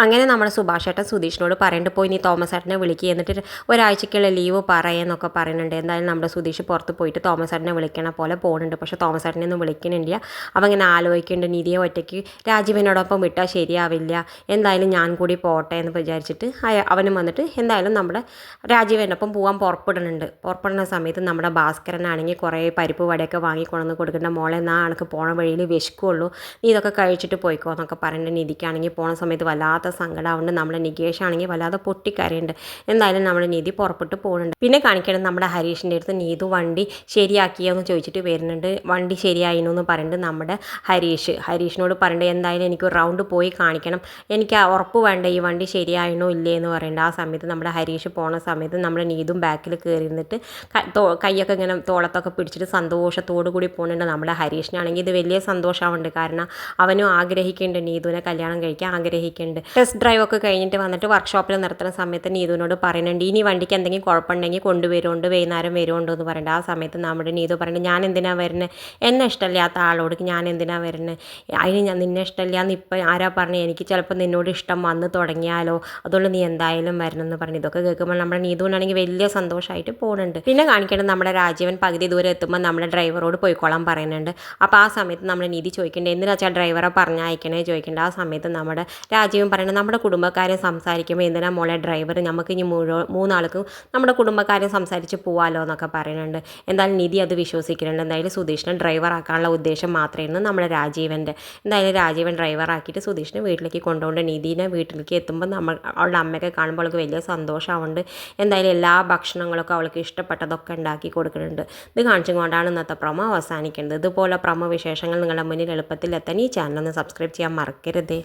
അങ്ങനെ നമ്മുടെ സുഭാഷ് ഏട്ടൻ സുധീഷിനോട് പറയുന്നുണ്ട് പോയി നീ തോമസ് ഏട്ടനെ വിളിക്കുക എന്നിട്ട് ഒരാഴ്ചയ്ക്കുള്ള ലീവ് പറയുന്നൊക്കെ പറയുന്നുണ്ട്. എന്തായാലും നമ്മുടെ സുധീഷ് പുറത്ത് പോയിട്ട് തോമസ് ഏട്ടനെ വിളിക്കണ പോലെ പോകുന്നുണ്ട്. പക്ഷേ തോമസ് ഏട്ടനെ ഒന്നും വിളിക്കുന്നില്ല. അവൻ ഇങ്ങനെ ആലോചിക്കുന്നുണ്ട് നിധിയെ ഒറ്റയ്ക്ക് രാജീവിനോടൊപ്പം വിട്ടാൽ ശരിയാവില്ല, എന്തായാലും ഞാൻ കൂടി പോട്ടെ എന്ന് വിചാരിച്ചിട്ട് അവനും വന്നിട്ട് എന്തായാലും നമ്മുടെ രാജീവിൻ്റെ ഒപ്പം പോകാൻ പുറപ്പെടുന്ന സമയത്ത് നമ്മുടെ ഭാസ്കരനാണെങ്കിൽ കുറേ പരിപ്പ് വടയൊക്കെ വാങ്ങിക്കൊണ്ടുവന്ന് കൊടുക്കേണ്ട മോളെ എന്നാ കണക്ക് പോണ വഴിയിൽ വിശക്കുള്ളൂ, നീ ഇതൊക്കെ കഴിച്ചിട്ട് പോയിക്കോ എന്നൊക്കെ പറയുന്നുണ്ട്. നിധിക്കാണെങ്കിൽ പോണ സമയത്ത് വല്ലാത്ത സങ്കടമുണ്ട്. നമ്മുടെ നികേഷ് ആണെങ്കിൽ വല്ലാതെ പൊട്ടിക്കരയുണ്ട്. എന്തായാലും നമ്മുടെ നിധി പുറപ്പെട്ട് പോകുന്നുണ്ട്. പിന്നെ കാണിക്കണം നമ്മുടെ ഹരീഷിൻ്റെ അടുത്ത് നീതു വണ്ടി ശരിയാക്കിയോന്ന് ചോദിച്ചിട്ട് വരുന്നുണ്ട്. വണ്ടി ശരിയായിരുന്നു എന്ന് പറയുന്നുണ്ട് നമ്മുടെ ഹരീഷിനോട് പറയുന്നുണ്ട് എന്തായാലും എനിക്ക് ഒരു റൗണ്ട് പോയി കാണിക്കണം, എനിക്ക് ഉറപ്പ് വേണ്ട ഈ വണ്ടി ശരിയായിരുന്നോ ഇല്ലേ എന്ന് പറയുന്നുണ്ട്. ആ സമയത്ത് നമ്മുടെ ഹരീഷ് പോണ സമയത്ത് നമ്മുടെ നീതും ബാക്കിൽ കയറി നിന്നിട്ട് കൈയൊക്കെ ഇങ്ങനെ തോളത്തൊക്കെ പിടിച്ചിട്ട് സന്തോഷത്തോടു കൂടി പോകുന്നുണ്ട്. നമ്മുടെ ഹരീഷിനാണെങ്കിൽ ഇത് വലിയ സന്തോഷമാവുന്നുണ്ട്. കാരണം അവനും ആഗ്രഹിക്കുന്നുണ്ട്, നീതുവിനെ കല്യാണം കഴിക്കാൻ ആഗ്രഹിക്കുന്നുണ്ട്. ടെസ്റ്റ് ഡ്രൈവ് ഒക്കെ കഴിഞ്ഞിട്ട് വന്നിട്ട് വർക്ക്ഷോപ്പിൽ നിർത്തുന്ന സമയത്ത് നീതുവിനോട് പറയുന്നുണ്ട് ഇനി വണ്ടിക്ക് എന്തെങ്കിലും കുഴപ്പമുണ്ടെങ്കിൽ കൊണ്ടുവരുമുണ്ട്, വൈകുന്നേരം വരുമുണ്ടോ എന്ന് പറയുന്നുണ്ട്. ആ സമയത്ത് നമ്മുടെ നീതു പറയുന്നുണ്ട് ഞാൻ എന്തിനാണ് വരുന്നത്, എന്നെ ഇഷ്ടമില്ലാത്ത ആളോട് ഞാൻ എന്തിനാണ് വരുന്നത്, അതിന് ഞാൻ നിന്നെ ഇഷ്ടമില്ലാന്ന് ഇപ്പം ആരാ പറഞ്ഞു, എനിക്ക് ചിലപ്പോൾ നിന്നോട് ഇഷ്ടം വന്ന് തുടങ്ങിയാലോ, അതുകൊണ്ട് നീ എന്തായാലും വരണം എന്ന് പറഞ്ഞു. ഇതൊക്കെ കേൾക്കുമ്പോൾ നമ്മുടെ നീതുവിനാണെങ്കിൽ വലിയ സന്തോഷമായിട്ട് പോകുന്നുണ്ട്. പിന്നെ കാണിക്കേണ്ടത് നമ്മുടെ രാജീവൻ പകുതി ദൂരം എത്തുമ്പോൾ നമ്മുടെ ഡ്രൈവറോട് പോയിക്കോളാൻ പറയുന്നുണ്ട്. അപ്പോൾ ആ സമയത്ത് നമ്മുടെ നീതി ചോദിക്കേണ്ടത് എന്തിനാ വെച്ചാൽ ഡ്രൈവറെ പറഞ്ഞയക്കണേ ചോദിക്കേണ്ടത്. ആ സമയത്ത് നമ്മുടെ രാജീവൻ പറയുന്നത് നമ്മുടെ കുടുംബക്കാരെ സംസാരിക്കുമ്പോൾ എന്തിനാ മോളെ ഡ്രൈവർ, നമുക്ക് ഇനി മൂന്നാൾക്കും നമ്മുടെ കുടുംബക്കാരെ സംസാരിച്ച് പോവാലോ എന്നൊക്കെ പറയുന്നുണ്ട്. എന്തായാലും നിധി അത് വിശ്വസിക്കുന്നുണ്ട്. എന്തായാലും സുധീഷിനെ ഡ്രൈവർ ആക്കാനുള്ള ഉദ്ദേശം മാത്രമായിരുന്നു നമ്മുടെ രാജീവൻ്റെ. എന്തായാലും രാജീവൻ ഡ്രൈവർ ആക്കിയിട്ട് സുധീഷിനെ വീട്ടിലേക്ക് കൊണ്ടുപോകുന്നുണ്ട്. നിധിനെ വീട്ടിലേക്ക് എത്തുമ്പോൾ അവളുടെ അമ്മയൊക്കെ കാണുമ്പോൾ അവൾക്ക് വലിയ സന്തോഷമാവുന്നുണ്ട്. എന്തായാലും എല്ലാ ഭക്ഷണങ്ങളൊക്കെ അവൾക്ക് ഇഷ്ടപ്പെട്ടതൊക്കെ ഉണ്ടാക്കി കൊടുക്കുന്നുണ്ട്. ഇത് കാണിച്ചുകൊണ്ടാണ് ഇന്നത്തെ പ്രൊമോ അവസാനിക്കുന്നത്. ഇതുപോലെ പ്രൊമോ വിശേഷങ്ങൾ നിങ്ങളുടെ മുന്നിൽ എളുപ്പത്തിൽ എത്താൻ ഈ ചാനൽ ഒന്ന് സബ്സ്ക്രൈബ് ചെയ്യാൻ മറക്കരുതേ.